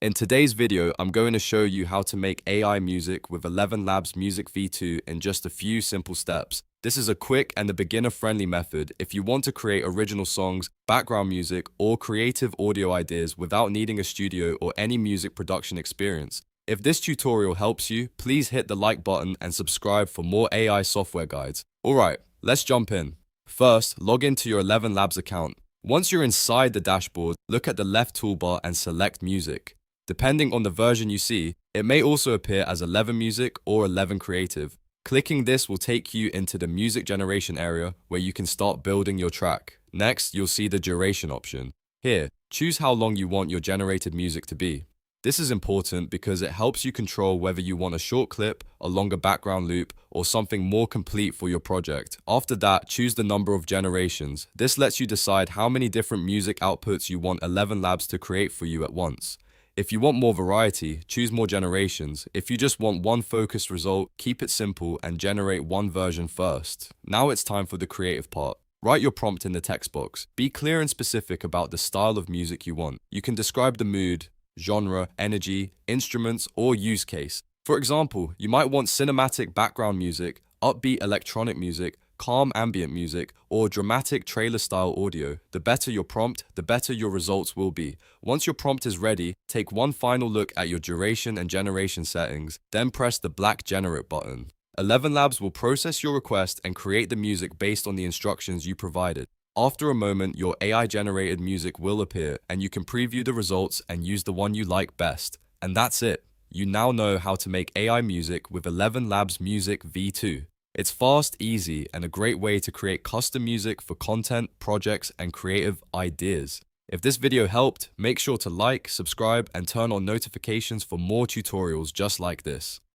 In today's video, I'm going to show you how to make AI music with ElevenLabs Music V2 in just a few simple steps. This is a quick and a beginner-friendly method if you want to create original songs, background music, or creative audio ideas without needing a studio or any music production experience. If this tutorial helps you, please hit the like button and subscribe for more AI software guides. Alright, let's jump in. First, log into your ElevenLabs account. Once you're inside the dashboard, look at the left toolbar and select Music. Depending on the version you see, it may also appear as elevenmusic or elevencreative. Clicking this will take you into the music generation area where you can start building your track. Next, you'll see the duration option. Here, choose how long you want your generated music to be. This is important because it helps you control whether you want a short clip, a longer background loop, or something more complete for your project. After that, choose the number of generations. This lets you decide how many different music outputs you want ElevenLabs to create for you at once. If you want more variety, choose more generations. If you just want one focused result, keep it simple and generate one version first. Now it's time for the creative part. Write your prompt in the text box. Be clear and specific about the style of music you want. You can describe the mood, genre, energy, instruments, or use case. For example, you might want cinematic background music, upbeat electronic music, calm ambient music, or dramatic trailer-style audio. The better your prompt, the better your results will be. Once your prompt is ready, take one final look at your duration and generation settings, then press the black Generate button. ElevenLabs will process your request and create the music based on the instructions you provided. After a moment, your AI-generated music will appear, and you can preview the results and use the one you like best. And that's it. You now know how to make AI music with ElevenLabs Music V2. It's fast, easy, and a great way to create custom music for content, projects, and creative ideas. If this video helped, make sure to like, subscribe, and turn on notifications for more tutorials just like this.